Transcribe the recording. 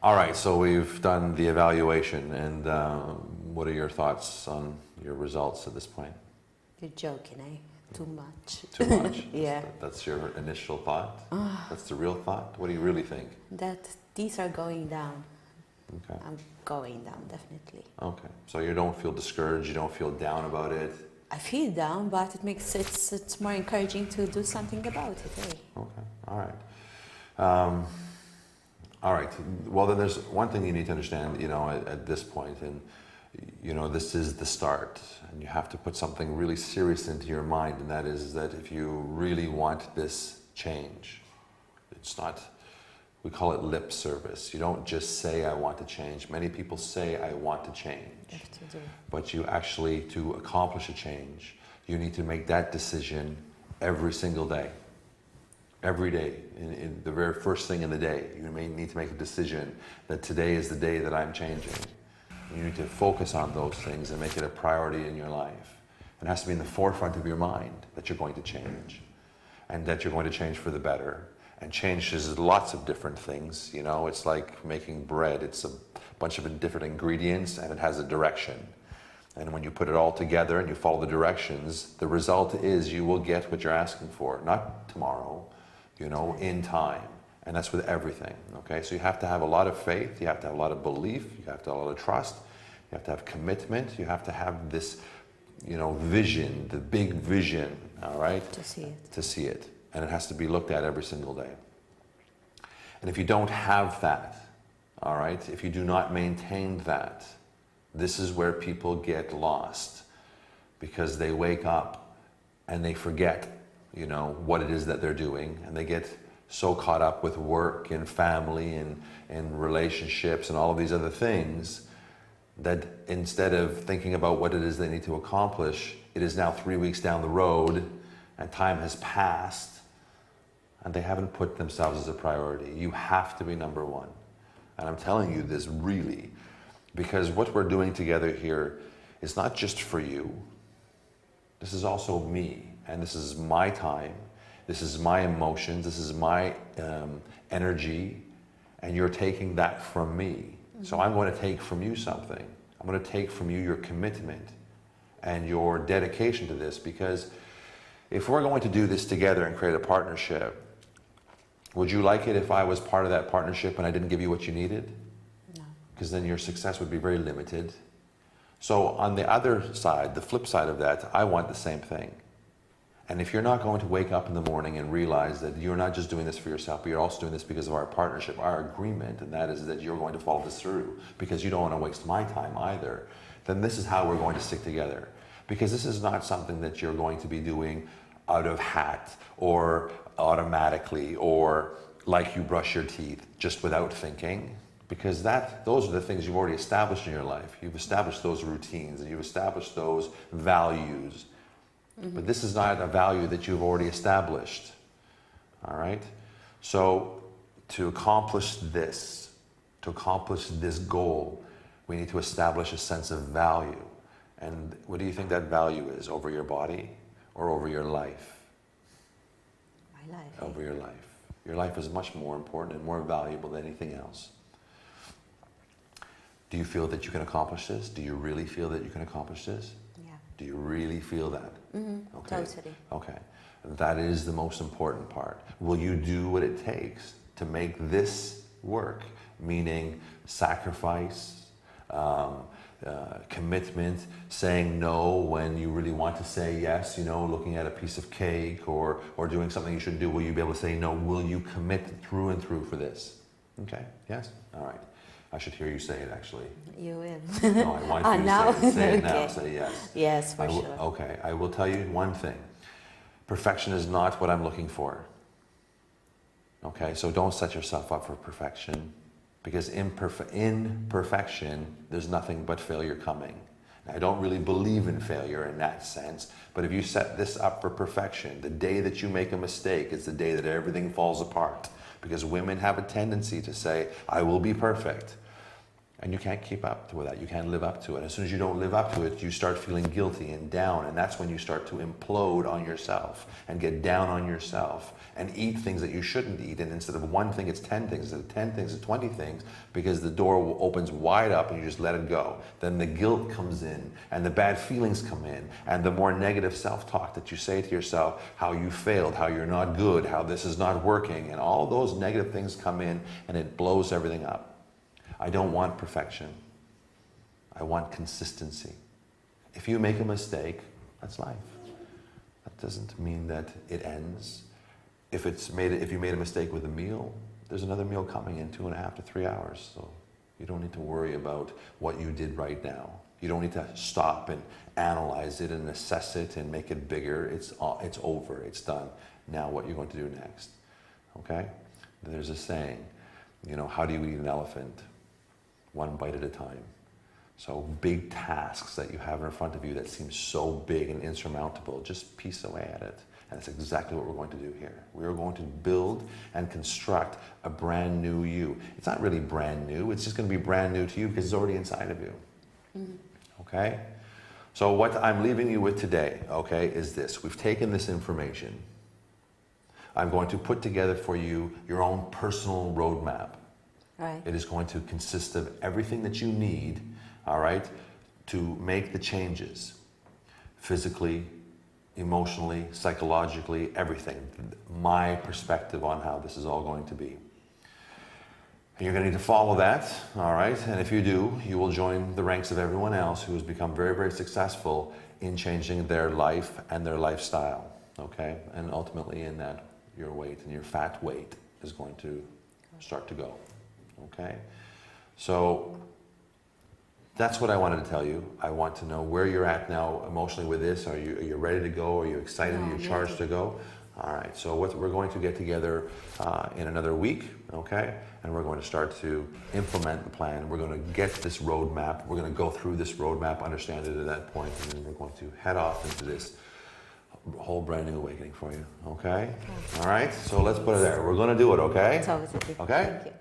All right, so we've done the evaluation, and what are your thoughts on your results at this point? You're joking, eh? Too much. Too much? Yeah. That's your initial thought? That's the real thought? What do you really think? That these are going down. Okay. I'm going down, definitely. Okay. So you don't feel discouraged, you don't feel down about it? I feel down, but it makes it's more encouraging to do something about it, eh? Okay. All right. All right. Well, then there's one thing you need to understand, at this point, and this is the start, and you have to put something really serious into your mind, and that is that if you really want this change, it's not, we call it lip service. You don't just say, I want to change. Many people say, I want to change. But you actually, to accomplish a change, you need to make that decision every single day. Every day, in the very first thing in the day, you may need to make a decision that today is the day that I'm changing. You need to focus on those things and make it a priority in your life. It has to be in the forefront of your mind that you're going to change, and that you're going to change for the better. And change is lots of different things. It's like making bread. It's a bunch of different ingredients, and it has a direction. And when you put it all together and you follow the directions, the result is you will get what you're asking for. Not tomorrow, in time. And that's with everything, okay? So you have to have a lot of faith, you have to have a lot of belief, you have to have a lot of trust, you have to have commitment, you have to have this, vision, the big vision, all right? To see it. To see it. And it has to be looked at every single day. And if you don't have that, all right, if you do not maintain that, this is where people get lost, because they wake up and they forget what it is that they're doing, and they get so caught up with work and family and relationships and all of these other things that instead of thinking about what it is they need to accomplish, it is now 3 weeks down the road and time has passed and they haven't put themselves as a priority. You have to be number one. And I'm telling you this really, because what we're doing together here is not just for you. This is also me. And this is my time, this is my emotions, this is my energy, and you're taking that from me. Mm-hmm. So I'm going to take from you something. I'm going to take from you your commitment and your dedication to this, because if we're going to do this together and create a partnership, would you like it if I was part of that partnership and I didn't give you what you needed? No. Because then your success would be very limited. So on the other side, the flip side of that, I want the same thing. And if you're not going to wake up in the morning and realize that you're not just doing this for yourself, but you're also doing this because of our partnership, our agreement, and that is that you're going to follow this through because you don't want to waste my time either, then this is how we're going to stick together. Because this is not something that you're going to be doing out of hat or automatically or like you brush your teeth just without thinking. Because those are the things you've already established in your life. You've established those routines and you've established those values. Mm-hmm. But this is not a value that you've already established, all right? So to accomplish this goal, we need to establish a sense of value. And what do you think that value is? Over your body or over your life? My life. Over your life. Your life is much more important and more valuable than anything else. Do you feel that you can accomplish this? Do you really feel that you can accomplish this? Yeah. Do you really feel that? Mm-hmm. Okay. Totally. Okay. That is the most important part. Will you do what it takes to make this work? Meaning sacrifice, commitment, saying no when you really want to say yes, looking at a piece of cake or doing something you shouldn't do. Will you be able to say no? Will you commit through and through for this? Okay. Yes? All right. I should hear you say it, actually. You will. No, I want you to now? say it. Say it Okay. now. Say yes. Yes, for sure. Okay. I will tell you one thing. Perfection is not what I'm looking for. Okay? So don't set yourself up for perfection, because in perfection, there's nothing but failure coming. Now, I don't really believe in failure in that sense, but if you set this up for perfection, the day that you make a mistake is the day that everything falls apart. Because women have a tendency to say, I will be perfect. And you can't keep up with that. You can't live up to it. As soon as you don't live up to it, you start feeling guilty and down. And that's when you start to implode on yourself and get down on yourself and eat things that you shouldn't eat. And instead of one thing, it's 10 things. Instead of 10 things, it's 20 things, because the door opens wide up and you just let it go. Then the guilt comes in and the bad feelings come in and the more negative self-talk that you say to yourself, how you failed, how you're not good, how this is not working. And all those negative things come in and it blows everything up. I don't want perfection. I want consistency. If you make a mistake, that's life. That doesn't mean that it ends. If you made a mistake with a meal, there's another meal coming in 2.5 to 3 hours. So you don't need to worry about what you did right now. You don't need to stop and analyze it and assess it and make it bigger. It's over. It's done. Now what you're going to do next. Okay? There's a saying, how do you eat an elephant? One bite at a time. So big tasks that you have in front of you that seem so big and insurmountable, just piece away at it. And that's exactly what we're going to do here. We are going to build and construct a brand new you. It's not really brand new, it's just going to be brand new to you because it's already inside of you. Mm-hmm. Okay? So what I'm leaving you with today, okay, is this. We've taken this information. I'm going to put together for you your own personal roadmap. Right. It is going to consist of everything that you need, all right, to make the changes. Physically, emotionally, psychologically, everything. My perspective on how this is all going to be. And you're going to need to follow that, all right? And if you do, you will join the ranks of everyone else who has become very, very successful in changing their life and their lifestyle, okay? And ultimately in that, your weight and your fat weight is going to start to go. Okay, so that's what I wanted to tell you. I want to know where you're at now emotionally with this. Are you ready to go? Are you excited? Are you charged to go? All right, so we're going to get together in another week, okay? And we're going to start to implement the plan. We're going to get this roadmap. We're going to go through this roadmap, understand it at that point, and then we're going to head off into this whole brand new awakening for you, okay? All right, so let's put it there. We're going to do it, okay? It's always a big Okay? Thank you.